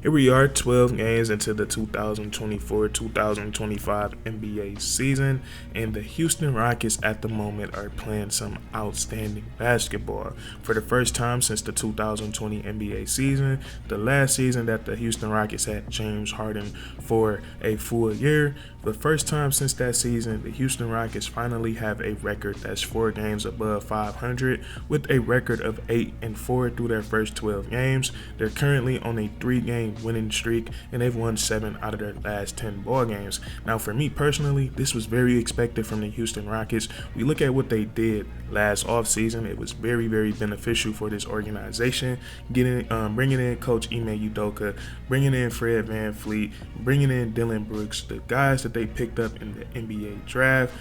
Here we are, 12 games into the 2024-2025 NBA season, and the Houston Rockets at the moment are playing some outstanding basketball. For the first time since the 2020 NBA season, the last season that the Houston Rockets had James Harden for a full year, the first time since that season, the Houston Rockets finally have a record that's 4 games above 500 with a record of 8-4 through their first 12 games. They're currently on a 3-game winning streak, and they've won 7 out of their last 10 ball games. Now, for me personally, this was very expected from the Houston Rockets. We look at what they did last offseason. It was very, very beneficial for this organization, bringing in Coach Ime Udoka, bringing in Fred VanVleet, bringing in Dillon Brooks, the guys that they picked up in the NBA draft.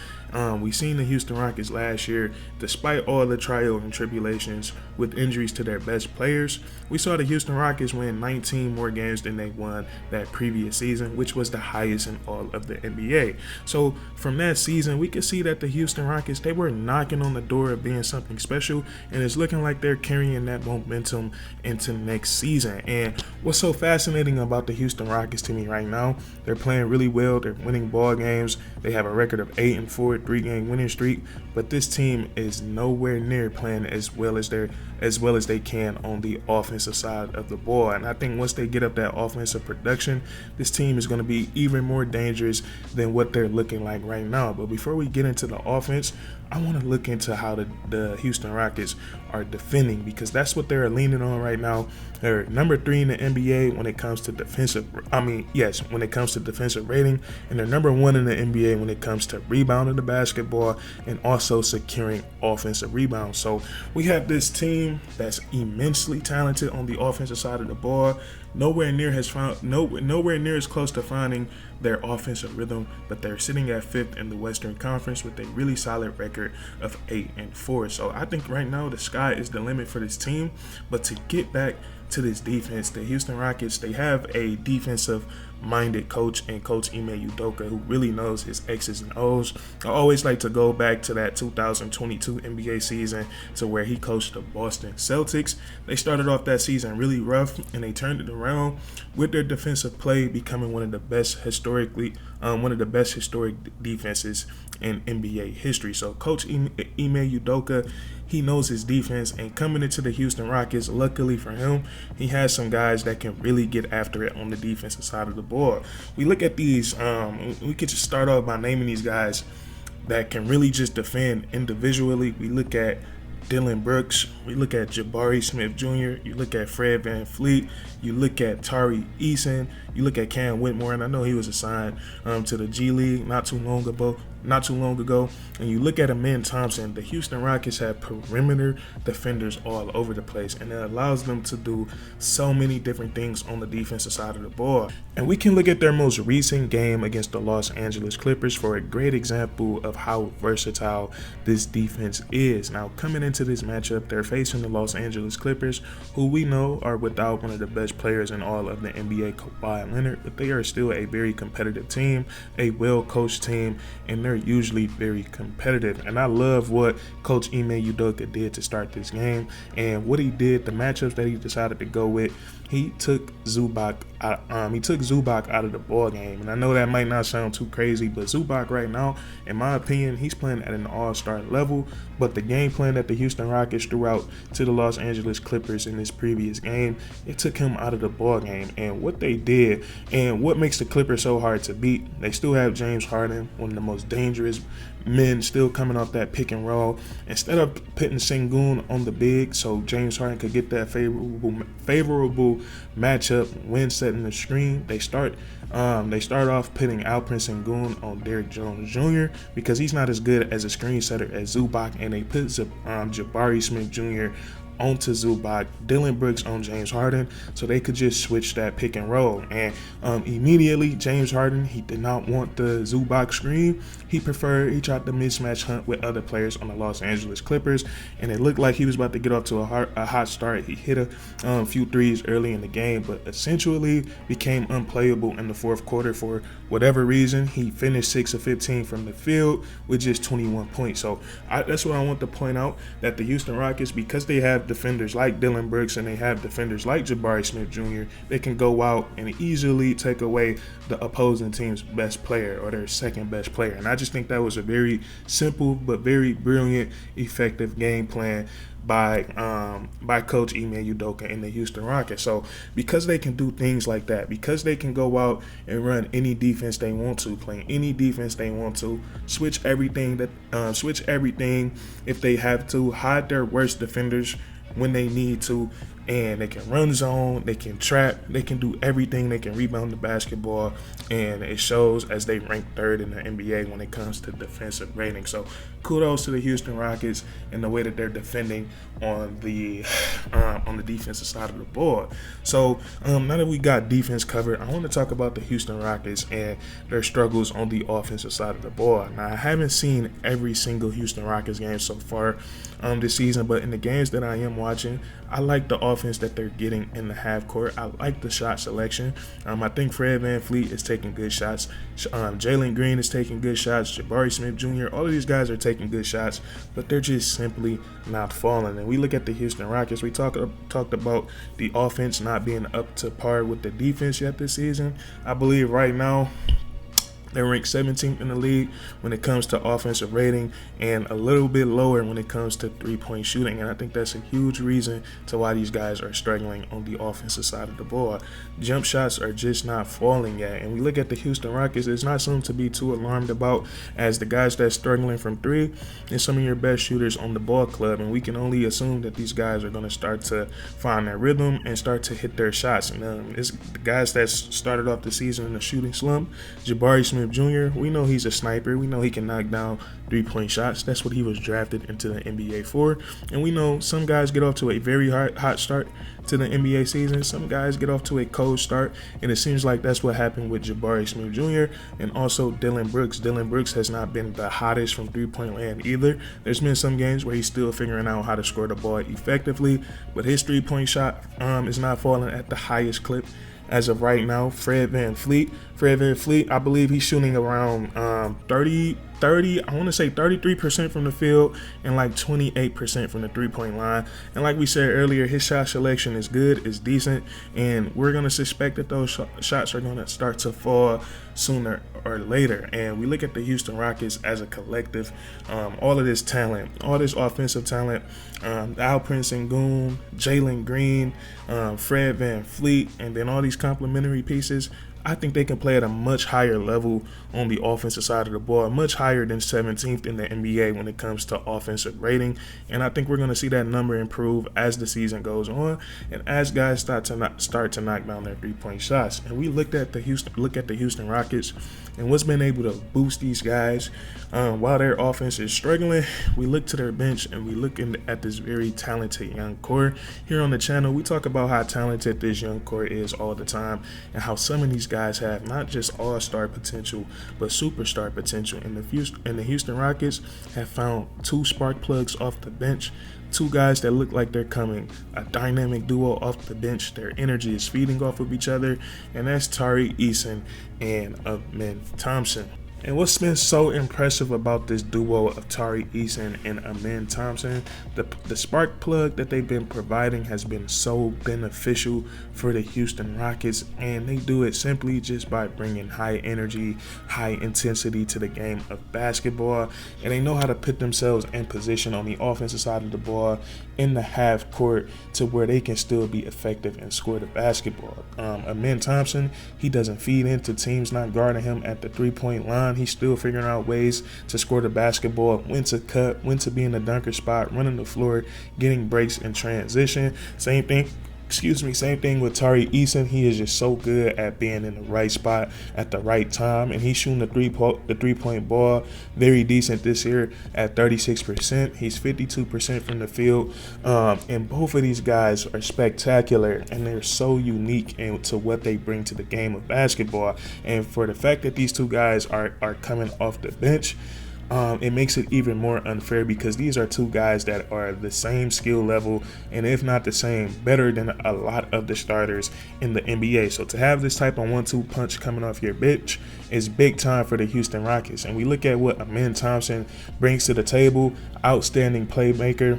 We seen the Houston Rockets last year, despite all the trials and tribulations with injuries to their best players, we saw the Houston Rockets win 19 more games than they won that previous season, which was the highest in all of the NBA. So from that season, we could see that the Houston Rockets, they were knocking on the door of being something special, and it's looking like they're carrying that momentum into next season. And what's so fascinating about the Houston Rockets to me right now, they're playing really well, they're winning ball games, they have a record of 8-4, 3-game winning streak, but this team is nowhere near playing as well as they can on the offensive side of the ball. And I think once they get up that offensive production, this team is going to be even more dangerous than what they're looking like right now. But before we get into the offense, I want to look into how the Houston Rockets are defending, because that's what they're leaning on right now. They're number 3 in the NBA when it comes to defensive rating, and they're number 1 in the NBA when it comes to rebounding the basketball and also securing offensive rebounds. So we have this team that's immensely talented on the offensive side of the ball. Nowhere near as close to finding their offensive rhythm, but they're sitting at 5th in the Western Conference with a really solid record of 8-4. So I think right now the sky is the limit for this team. But to get back to this defense, the Houston Rockets, they have a defensive-minded coach and Coach Ime Udoka who really knows his X's and O's. I always like to go back to that 2022 NBA season to where he coached the Boston Celtics. They started off that season really rough, and they turned it around with their defensive play becoming one of the best historic defenses in NBA history. So Coach Ime Udoka, he knows his defense, and coming into the Houston Rockets, luckily for him, he has some guys that can really get after it on the defensive side of the ball. We look at these, we could just start off by naming these guys that can really just defend individually. We look at Dillon Brooks, we look at Jabari Smith Jr., you look at Fred VanVleet, you look at Tari Eason, you look at Cam Whitmore, and I know he was assigned to the G League not too long ago, and you look at Amen Thompson. The Houston Rockets have perimeter defenders all over the place, and it allows them to do so many different things on the defensive side of the ball. And we can look at their most recent game against the Los Angeles Clippers for a great example of how versatile this defense is. Now, coming into this matchup, they're facing the Los Angeles Clippers, who we know are without one of the best players in all of the NBA, Kawhi Leonard, but they are still a very competitive team, a well-coached team, and they're usually very competitive. And I love what Coach Ime Udoka did to start this game, and what he did, the matchups that he decided to go with. He took Zubac out of the ball game, and I know that might not sound too crazy, but Zubac right now, in my opinion, he's playing at an all-star level. But the game plan that the Houston Rockets threw out to the Los Angeles Clippers in this previous game, it took him out of the ball game. And what they did, and what makes the Clippers so hard to beat, they still have James Harden, one of the most dangerous men, still coming off that pick and roll. Instead of putting Sengun on the big so James Harden could get that favorable matchup when setting the screen, they start off putting Alperen Sengun on Derrick Jones Jr. because he's not as good as a screen setter as Zubac, and they put Jabari Smith Jr. onto Zubac, Dillon Brooks on James Harden, so they could just switch that pick and roll. And immediately, James Harden, he did not want the Zubac screen. He tried the mismatch hunt with other players on the Los Angeles Clippers, and it looked like he was about to get off to a hot start. He hit a few threes early in the game, but essentially became unplayable in the fourth quarter for whatever reason. He finished 6 of 15 from the field with just 21 points. So that's what I want to point out, that the Houston Rockets, because they have defenders like Dillon Brooks and they have defenders like Jabari Smith Jr., they can go out and easily take away the opposing team's best player or their second best player. And I just think that was a very simple but very brilliant, effective game plan by Coach Ime Udoka in the Houston Rockets. So because they can do things like that, because they can go out and run any defense they want to, play any defense they want to, switch everything if they have to, hide their worst defenders when they need to, and they can run zone, they can trap, they can do everything, they can rebound the basketball, and it shows as they rank third in the NBA when it comes to defensive rating. So kudos to the Houston Rockets and the way that they're defending on the defensive side of the ball. So now that we got defense covered, I want to talk about the Houston Rockets and their struggles on the offensive side of the ball. Now, I haven't seen every single Houston Rockets game so far this season, but in the games that I am watching, I like the offense that they're getting in the half court. I like the shot selection. I think Fred VanVleet is taking good shots. Jalen Green is taking good shots. Jabari Smith Jr., all of these guys are taking good shots, but they're just simply not falling. And we look at the Houston Rockets, we talked about the offense not being up to par with the defense yet this season. I believe right now they're ranked 17th in the league when it comes to offensive rating and a little bit lower when it comes to three-point shooting. And I think that's a huge reason to why these guys are struggling on the offensive side of the ball. Jump shots are just not falling yet. And we look at the Houston Rockets, it's not something to be too alarmed about, as the guys that's struggling from three and some of your best shooters on the ball club. And we can only assume that these guys are going to start to find their rhythm and start to hit their shots. And it's the guys that started off the season in a shooting slump, Jabari Smith Jr., we know he's a sniper. We know he can knock down three-point shots. That's what he was drafted into the NBA for. And we know some guys get off to a very hot start to the NBA season. Some guys get off to a cold start, and it seems like that's what happened with Jabari Smith Jr. and also Dillon Brooks. Dillon Brooks has not been the hottest from three-point land either. There's been some games where he's still figuring out how to score the ball effectively, but his three-point shot is not falling at the highest clip as of right now. Fred VanVleet, I believe he's shooting around 33% from the field and like 28% from the three-point line. And like we said earlier, his shot selection is good, is decent, and we're going to suspect that those shots are going to start to fall sooner or later. And we look at the Houston Rockets as a collective, all of this talent, all this offensive talent, Alperen Sengun, Jalen Green, Fred VanVleet, and then all these complementary pieces. I think they can play at a much higher level on the offensive side of the ball, much higher than 17th in the NBA when it comes to offensive rating. And I think we're going to see that number improve as the season goes on and as guys start to knock down their three-point shots. And we look at the Houston Rockets and what's been able to boost these guys while their offense is struggling. We look to their bench and we look at this very talented young core. Here on the channel, we talk about how talented this young core is all the time and how some of these guys have not just all-star potential but superstar potential. And the Houston Rockets have found two spark plugs off the bench, two guys that look like they're coming, a dynamic duo off the bench. Their energy is feeding off of each other, and that's Tari Eason and Amen Thompson. And what's been so impressive about this duo of Tari Eason and Amen Thompson, the spark plug that they've been providing has been so beneficial for the Houston Rockets, and they do it simply just by bringing high energy, high intensity to the game of basketball, and they know how to put themselves in position on the offensive side of the ball in the half court to where they can still be effective and score the basketball. Amen Thompson, he doesn't feed into teams not guarding him at the three-point line. He's still figuring out ways to score the basketball, when to cut, when to be in the dunker spot, running the floor, getting breaks in transition. Same thing with Tari Eason. He is just so good at being in the right spot at the right time, and he's shooting the three-point ball very decent this year at 36%. He's 52% from the field, and both of these guys are spectacular, and they're so unique into what they bring to the game of basketball. And for the fact that these two guys are coming off the bench, it makes it even more unfair because these are two guys that are the same skill level, and if not the same, better than a lot of the starters in the NBA. So to have this type of 1-2 punch coming off your bench is big time for the Houston Rockets. And we look at what Amen Thompson brings to the table: outstanding playmaker,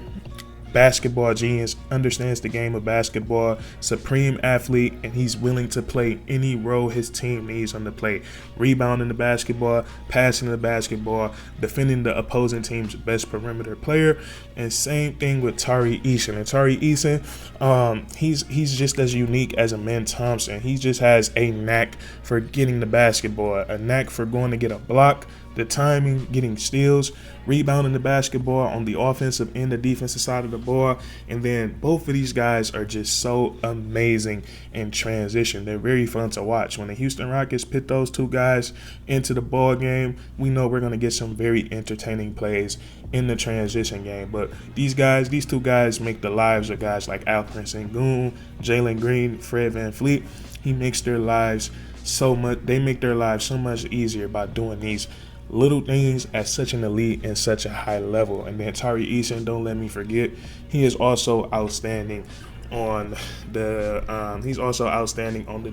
basketball genius, understands the game of basketball, supreme athlete, and he's willing to play any role his team needs on the play. Rebounding the basketball, passing the basketball, defending the opposing team's best perimeter player. And same thing with Tari Eason. And Tari Eason, he's just as unique as Amen Thompson. He just has a knack for getting the basketball, a knack for going to get a block, the timing, getting steals, rebounding the basketball on the offensive and the defensive side of the ball. And then both of these guys are just so amazing in transition. They're very fun to watch. When the Houston Rockets put those two guys into the ball game, we know we're going to get some very entertaining plays in the transition game. But these two guys make the lives of guys like Alperen Sengun, Jalen Green, Fred VanVleet. He makes their lives so much. They make their lives so much easier by doing these little things at such an elite and such a high level. And then Tari Eason, don't let me forget, he is also outstanding on the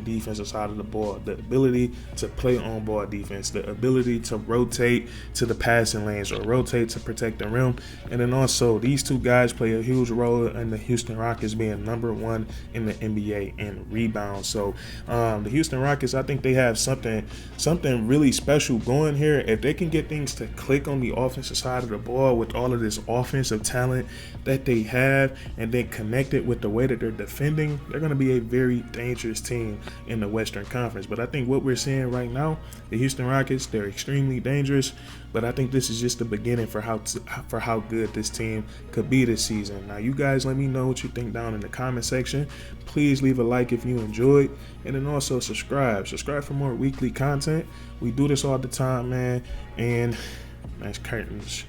defensive side of the ball. The ability to play on ball defense, the ability to rotate to the passing lanes or rotate to protect the rim. And then also these two guys play a huge role in the Houston Rockets being number one in the NBA in rebounds. So the Houston Rockets, I think they have something really special going here. If they can get things to click on the offensive side of the ball with all of this offensive talent that they have, and then connect it with the way that they're defending, they're going to be a very dangerous team in the Western Conference. But I think what we're seeing right now, the Houston Rockets, they're extremely dangerous. But I think this is just the beginning for how good this team could be this season. Now, you guys let me know what you think down in the comment section. Please leave a like if you enjoyed, and then also subscribe for more weekly content. We do this all the time, man. And nice curtains.